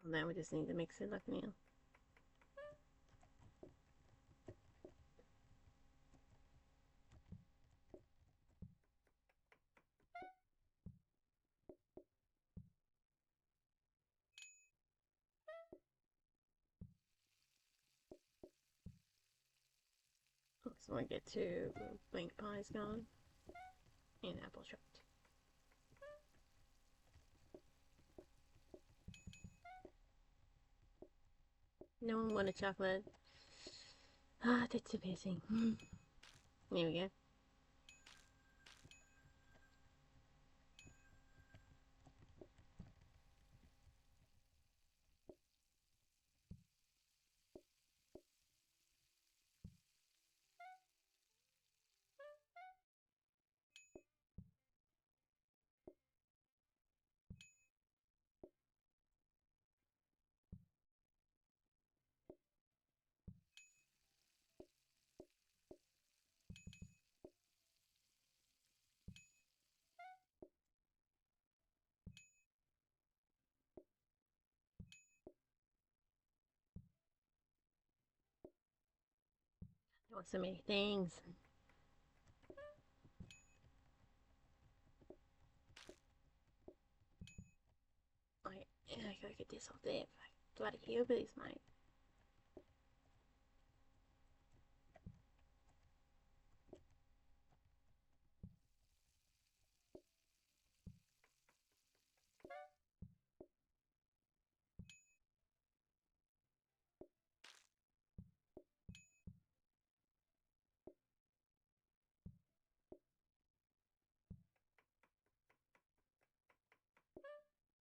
Well, now we just need to mix it like now. So I get two blank pies going and apple chopped. No one wanted chocolate. Ah, that's too busy. There we go. There were so many things. go get this off there. Bloody hillbillies, mate.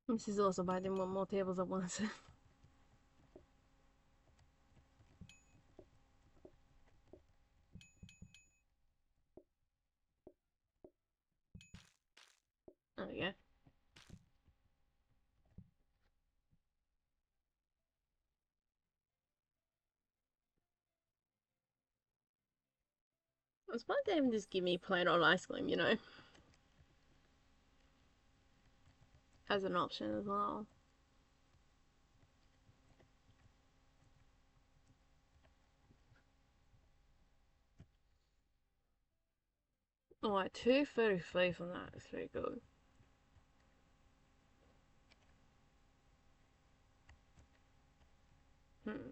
This is also why I didn't want more tables at once. There we go. I was surprised they even just give me plain old ice cream, you know, as an option as well. Alright, 233 from that. It's very good. Hmm.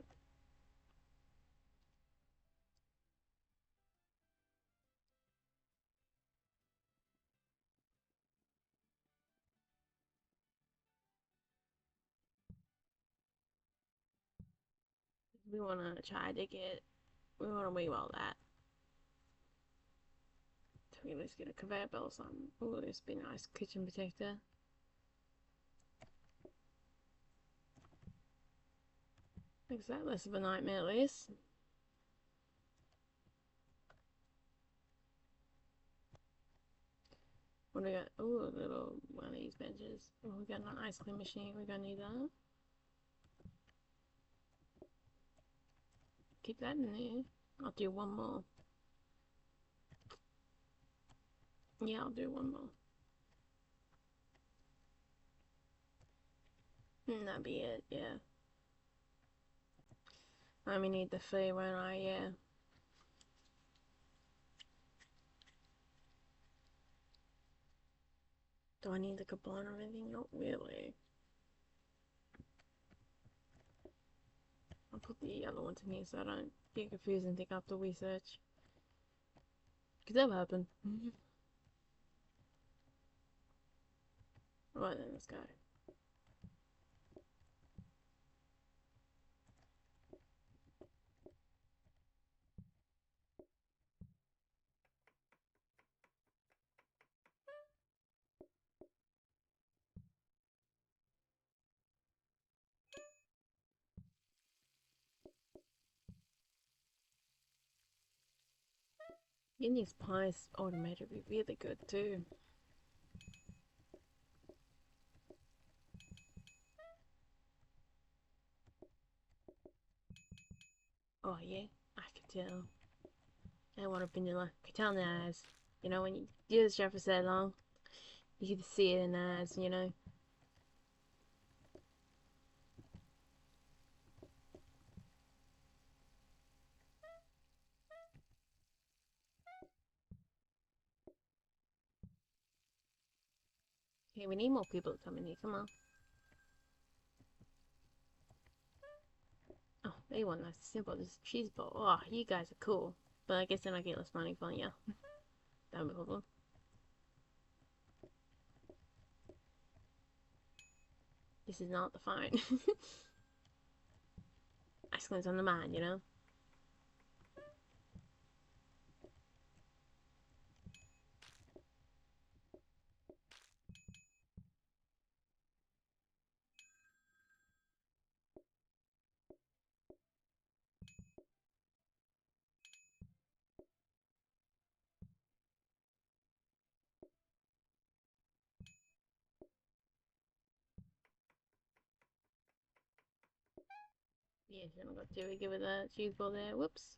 We want to try to get, we want to reroll that. So we let's get a conveyor belt or something. Oh, this would be a nice kitchen protector. Makes that less of a nightmare at least. What do we got? Oh, a little one of these benches. Oh, we got an ice cream machine. We're gonna need that. Keep that in there. I'll do one more. Yeah, I'll do one more. That'll be it, yeah. I only need the three, won't I? Yeah. Do I need the combine or anything? Not really. I'll put the other ones in here so I don't get confused and think I have to research. Because that'll happen. Right then, let's go. Getting these pies automated would be really good too. Oh yeah, I can tell. I want a vanilla. I can tell in the eyes. You know, when you do this job for so long, you can see it in the eyes, you know. Okay, we need more people to come in here, come on. Oh, they want nice simple, just cheese ball. Oh, you guys are cool. But I guess then I get less money from you. That'll be a problem. This is not the phone. Ice cream's on the mind, you know? Yeah, shouldn't have got too give it a cheese ball there. Whoops.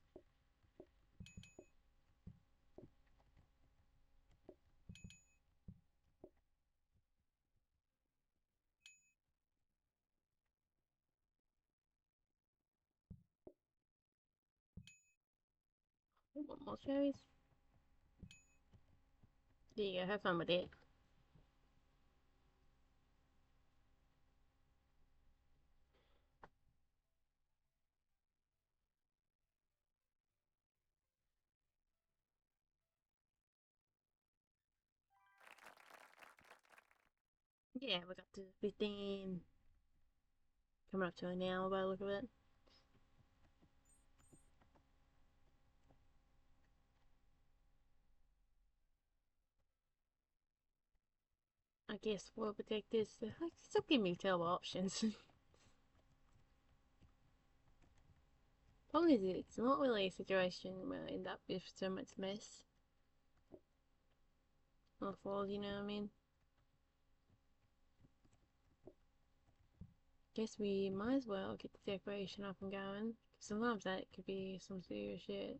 Want more cherries? There you go, have fun with it. Yeah, we got to 15. Coming up to an hour by the look of it. I guess we'll protect this. Still give me terrible options. Problem is, it's not really a situation where I end up with so much mess on the floors, you know what I mean? Guess we might as well get the decoration up and going. Sometimes that could be some serious shit.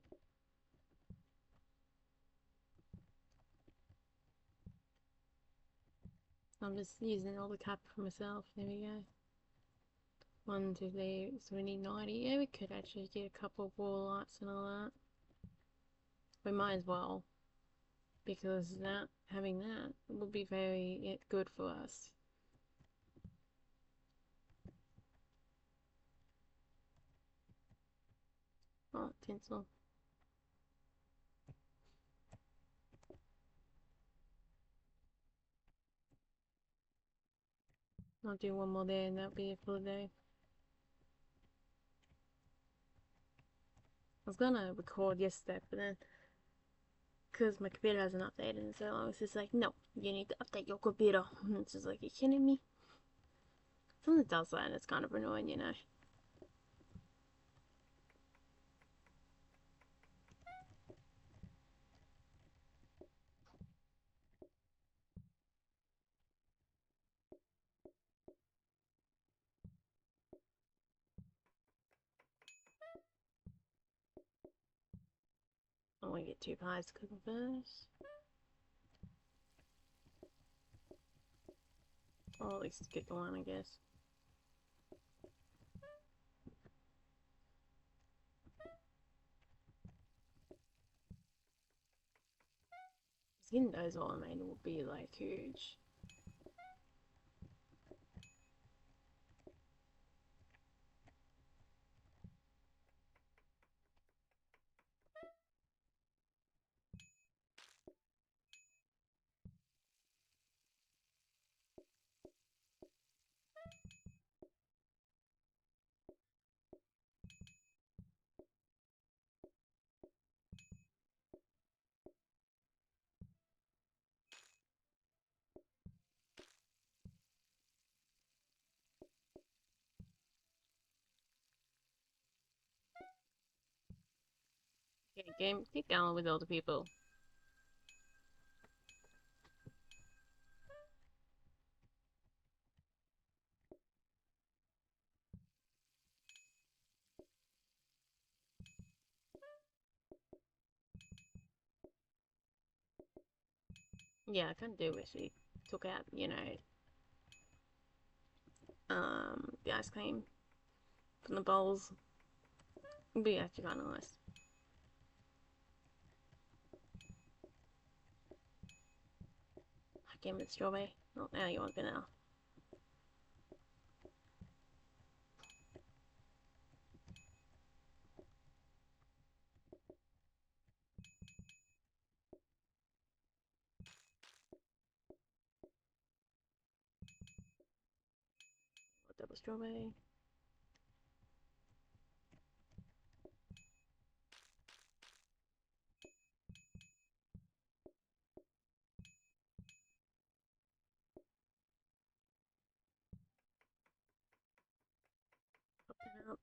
I'm just using all the cap for myself. There we go. 1, 2, 3, so we need 90. Yeah, we could actually get a couple of wall lights and all that. We might as well, because that having that would be very good for us. Oh, tinsel. I'll do one more there and that'll be it for the day. I was gonna record yesterday, but then because my computer hasn't updated in so long, it's just like, no, you need to update your computer. And it's just like, you kidding me? Something does that and it's kind of annoying, you know. I want to get 2 pies cooking first. Or at least get the one, I guess. Getting those all made will be like huge. Okay, game, get going with all the people. Yeah, I kind of do wish we took out, the ice cream from the bowls. It'd be actually kind of nice. I came with strawberry. Oh, now you want vanilla. Double strawberry. Pop that up.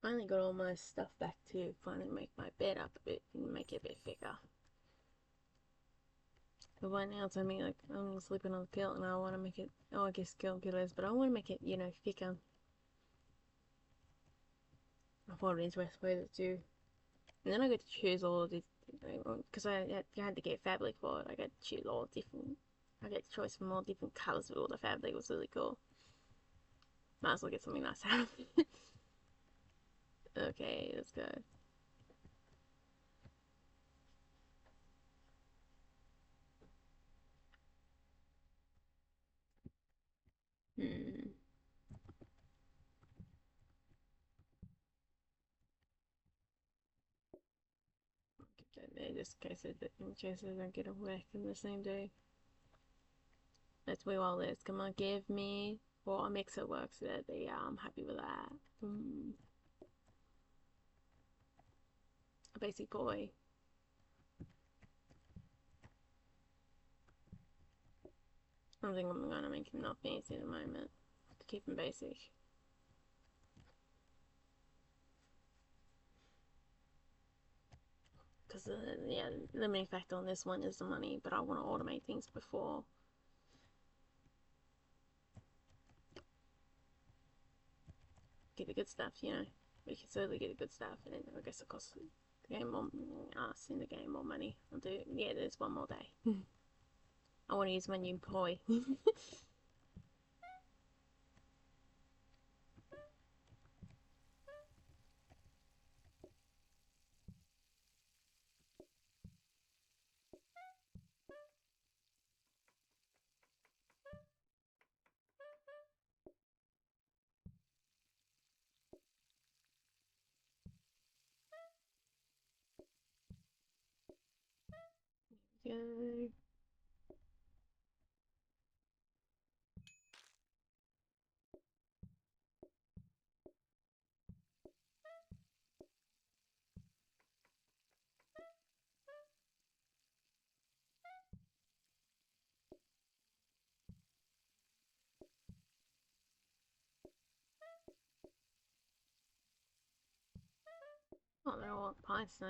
Finally got all my stuff back to finally make my bed up a bit and make it a bit thicker. But right now it's only like I'm sleeping on the pillow and I want to make it, oh, I guess girl pillows, but I want to make it, thicker. I thought it best way to do. And then I got to choose all of these, because I had to get fabric for it. I got to choose all different, I got choice from all different colours of all the fabric. It was really cool. Might as well get something nice out of it. Okay, let's go. Hmm. Just in case I don't get a whack in the same day. Let's we all this. Come on, give me or a mix it works so that they I'm happy with that. A basic boy. I think I'm gonna make him not fancy at the moment to keep him basic. Because yeah, the limiting factor on this one is the money, but I want to automate things before get the good stuff. You know, we can certainly get the good stuff, and then I guess it costs the game more us in the game more money. I'll do yeah. There's one more day. I want to use my new poi. Go. Oh, they're all pies now.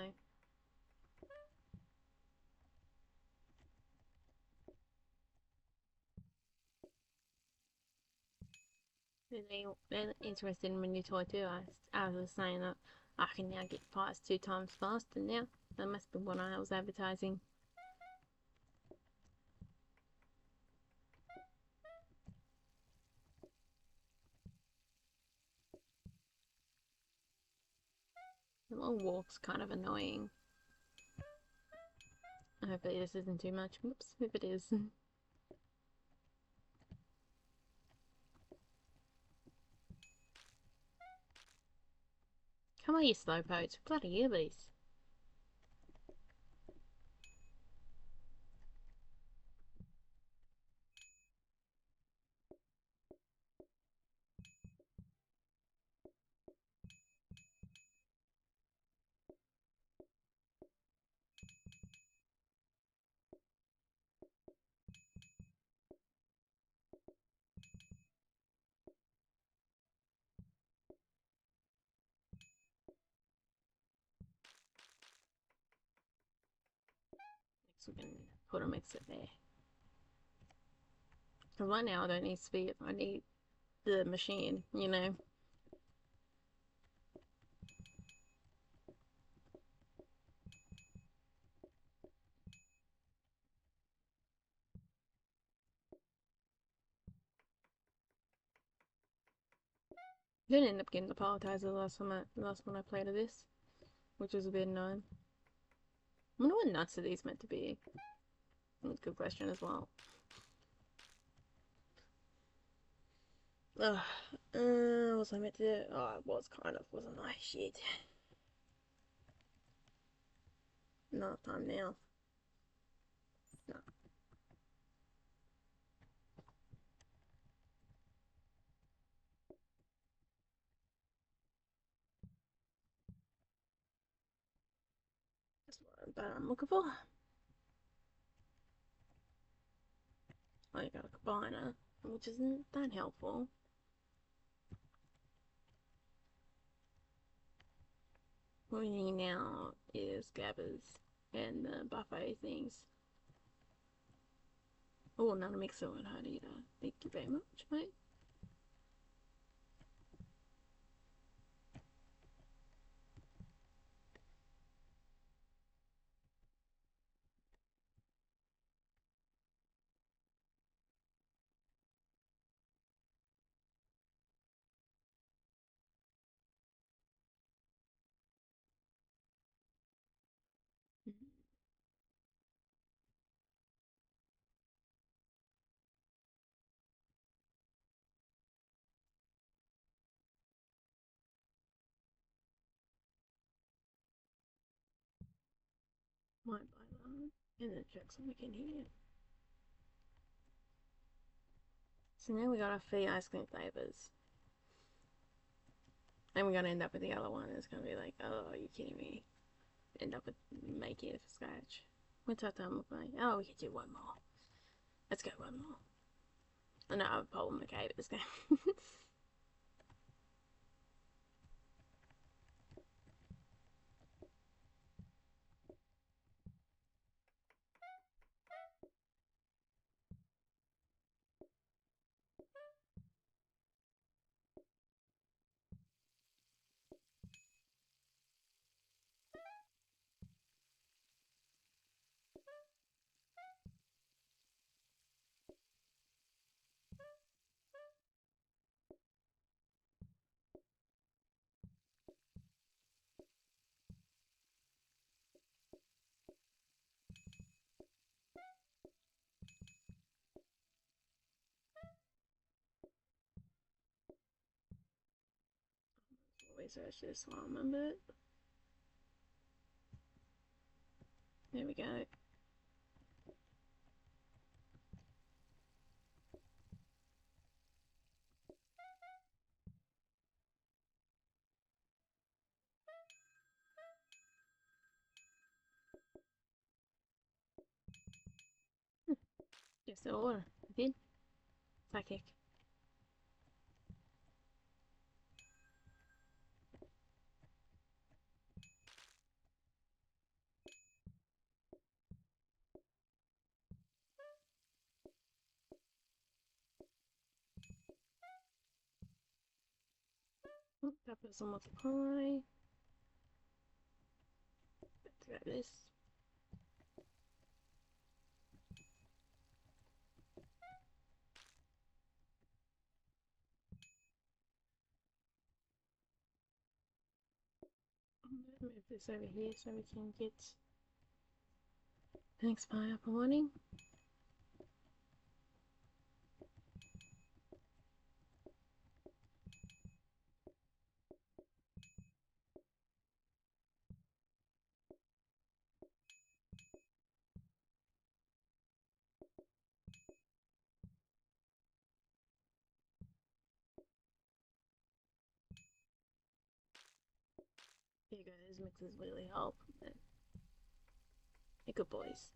They're interested in my new toy too. I was saying that I can now get pies 2 times faster now. That must be what I was advertising. The long walk's kind of annoying. Hopefully this isn't too much. Whoops, if it is. Come on, you slowpokes. Bloody earlies. Next we can put a mix it there. Because right now I don't need speed. I need the machine, you know. Didn't end up getting the palletizer last one I played of this, which was a bit annoying. I wonder what nuts are these meant to be? That's a good question as well. Ugh. What was I meant to do? Oh, it was kind of, wasn't I? Shit. Not time now. No. That's what I'm looking for. Oh, you got a combiner, which isn't that helpful. What we need now is gabbers and the buffet things. Oh, not a mixer would hurt either. Thank you very much, mate. Might buy that. And then check something in here. So now we got our free ice cream flavors. And we're gonna end up with the other one. It's gonna be like, oh, are you kidding me? End up with making it from scratch. What's our time look like? Oh, we can do one more. Let's go one more. I know I have a problem, okay, with this game. Research this one, remember it? There we go. Guess the order. I did. Psychic. Peppers on multiply. Let's grab this. Move this over here so we can get the next pie up and running. There you go, those mixes really help. They're good boys.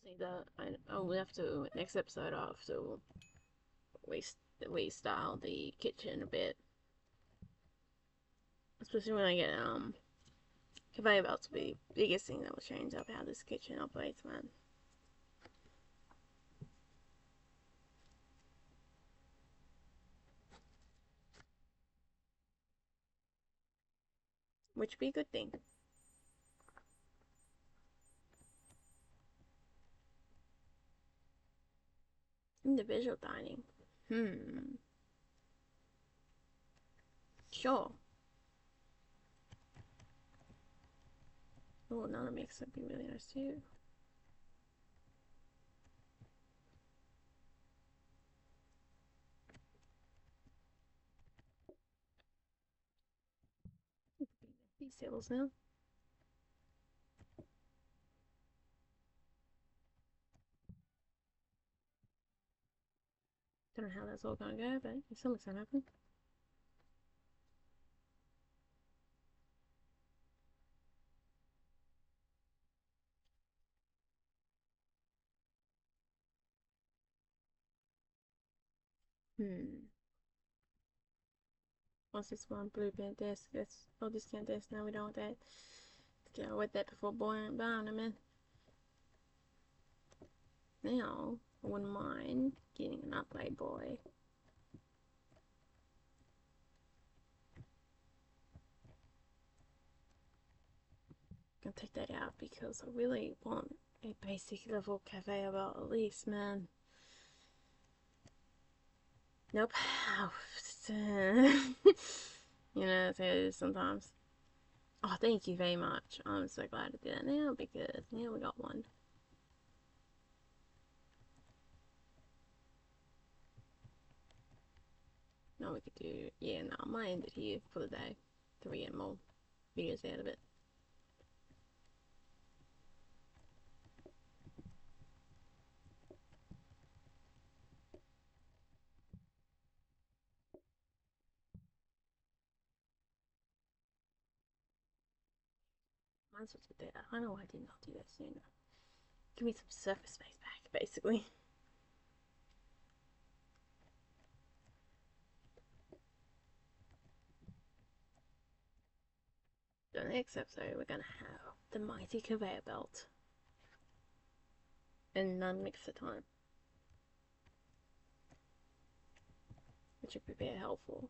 See that I'll have to next episode I'll have to restyle the kitchen a bit. Especially when I get conveyor belts will be the biggest thing that will change up how this kitchen operates, man. Which would be a good thing. Individual dining. Sure. Oh, another mix would be really nice too. These tables now. Don't know how that's all gonna go, but something's gonna happen. Once this one blue bent desk, that's discount desk. Now we don't want that. Get with that before boiling down them in. Now, I wouldn't mind getting an upgrade boy. Gonna take that out because I really want a basic level cafe about at least, man. Nope. You know, that's how it is sometimes. Oh, thank you very much. I'm so glad to do that now because now we got one. Now we could do, yeah, no, I might end it here for the day till we get more videos out of it. Might as well do that. I know I did not do that sooner. Give me some surface space back, basically. So next episode, we're gonna have the mighty conveyor belt and none mixer time, which would be very helpful.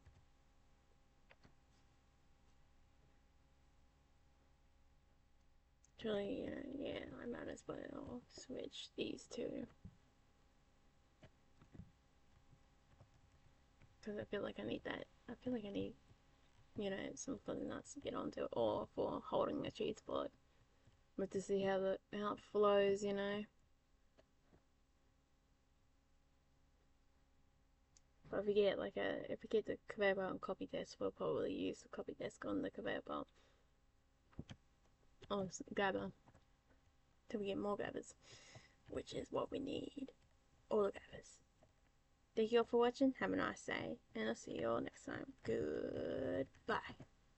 Actually, yeah, I might as well switch these two because I feel like I need that. I feel like I need, something nuts to get onto it, or for holding a cheese spot. But to see how it flows. But if we get the conveyor belt and copy desk, we'll probably use the copy desk on the conveyor belt. Oh, grabber. Till we get more grabbers, which is what we need. All the grabbers. Thank you all for watching. Have a nice day, and I'll see you all next time. Goodbye.